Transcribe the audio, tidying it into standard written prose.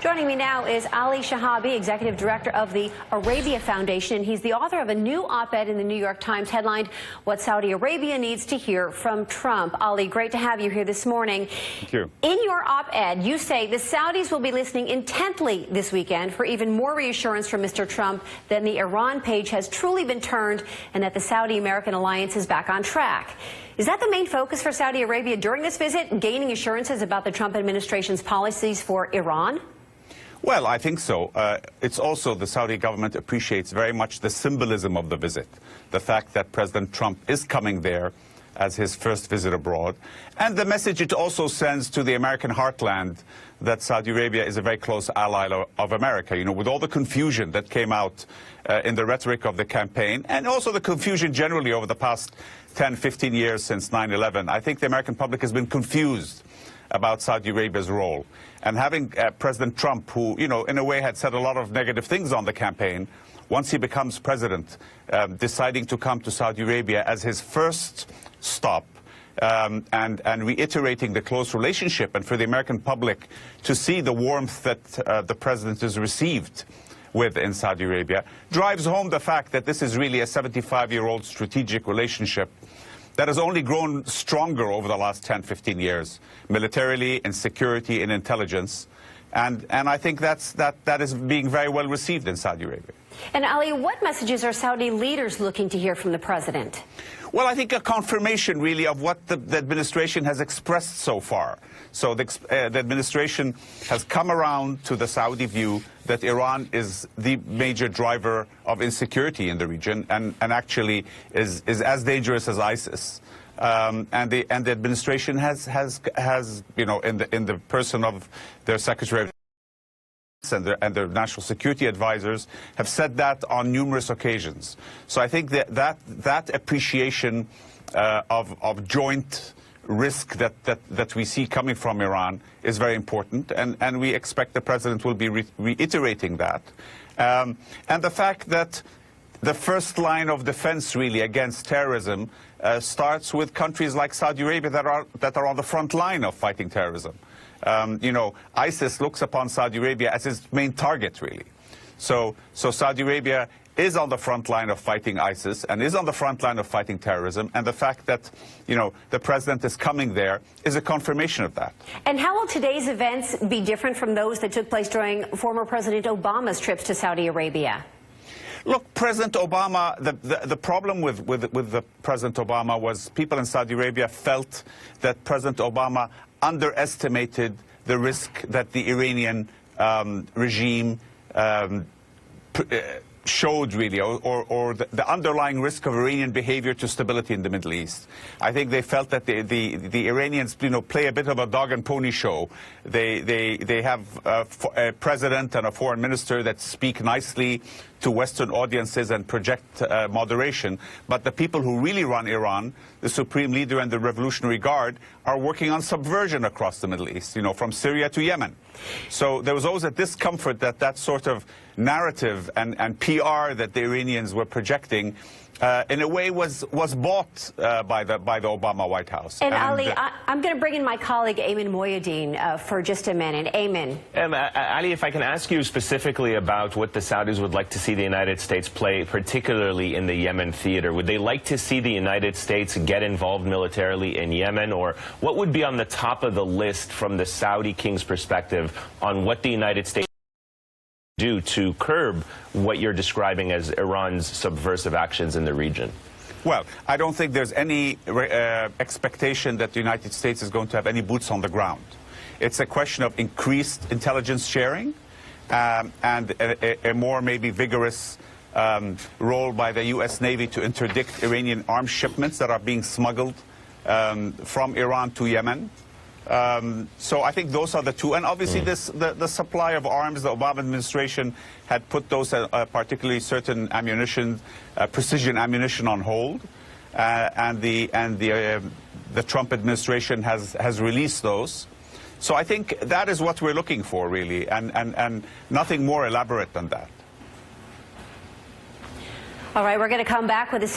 Joining me now is Ali Shihabi, Executive Director of the Arabia Foundation. He's the author of a new op-ed in the New York Times headlined, "What Saudi Arabia Needs to Hear from Trump." Ali, great to have you here this morning. Thank you. In your op-ed, you say the Saudis will be listening intently this weekend for even more reassurance from Mr. Trump than the Iran page has truly been turned and that the Saudi-American alliance is back on track. Is that the main focus for Saudi Arabia during this visit, gaining assurances about the Trump administration's policies for Iran? Well, I think so. It's also the Saudi government appreciates very much the symbolism of the visit, the fact that President Trump is coming there as his first visit abroad, and the message it also sends to the American heartland that Saudi Arabia is a very close ally of America. You know, with all the confusion that came out in the rhetoric of the campaign, and also the confusion generally over the past 10, 15 years since 9/11, I think the American public has been confused about Saudi Arabia's role. And having President Trump, who, you know, in a way had said a lot of negative things on the campaign, once he becomes president, deciding to come to Saudi Arabia as his first stop, and reiterating the close relationship, and for the American public to see the warmth that the president is received with in Saudi Arabia, drives home the fact that this is really a 75-year-old strategic relationship that has only grown stronger over the last 10, 15 years, militarily, in security, in intelligence. And I think that is being very well received in Saudi Arabia. And Ali, what messages are Saudi leaders looking to hear from the president? Well, I think a confirmation, really, of what the administration has expressed so far. So the administration has come around to the Saudi view that Iran is the major driver of insecurity in the region, and actually is as dangerous as ISIS. And the administration has you know, in the person of their Secretary of and their national security advisors have said that on numerous occasions. So I think that appreciation of joint risk that we see coming from Iran is very important, and we expect the president will be reiterating that. And the fact that the first line of defense really against terrorism starts with countries like Saudi Arabia that are on the front line of fighting terrorism. You know, ISIS looks upon Saudi Arabia as its main target, really. So Saudi Arabia is on the front line of fighting ISIS and is on the front line of fighting terrorism, and the fact that, you know, the president is coming there is a confirmation of that. And how will today's events be different from those that took place during former President Obama's trips to Saudi Arabia? Look, President Obama, the problem with the President Obama was people in Saudi Arabia felt that President Obama underestimated the risk that the Iranian regime showed, really, or the underlying risk of Iranian behavior to stability in the Middle East. I think they felt that the Iranians, you know, play a bit of a dog and pony show. They have a president and a foreign minister that speak nicely to Western audiences and project moderation, but the people who really run Iran, the Supreme Leader and the Revolutionary Guard, are working on subversion across the Middle East, you know, from Syria to Yemen. So there was always a discomfort that sort of narrative and PR that the Iranians were projecting in a way was bought by the Obama White House. And Ali, I'm going to bring in my colleague Ayman Moyadeen for just a minute. Ayman. Ali, if I can ask you specifically about what the Saudis would like to see the United States play, particularly in the Yemen theater. Would they like to see the United States get involved militarily in Yemen, or what would be on the top of the list from the Saudi king's perspective on what the United States do to curb what you're describing as Iran's subversive actions in the region? Well, I don't think there's any expectation that the United States is going to have any boots on the ground. It's a question of increased intelligence sharing and a more maybe vigorous role by the U.S. Navy to interdict Iranian arms shipments that are being smuggled from Iran to Yemen. So I think those are the two. And obviously the supply of arms, the Obama administration had put those, particularly certain ammunition, precision ammunition, on hold. And the Trump administration has released those. So I think that is what we're looking for, really, and nothing more elaborate than that. All right, we're going to come back with a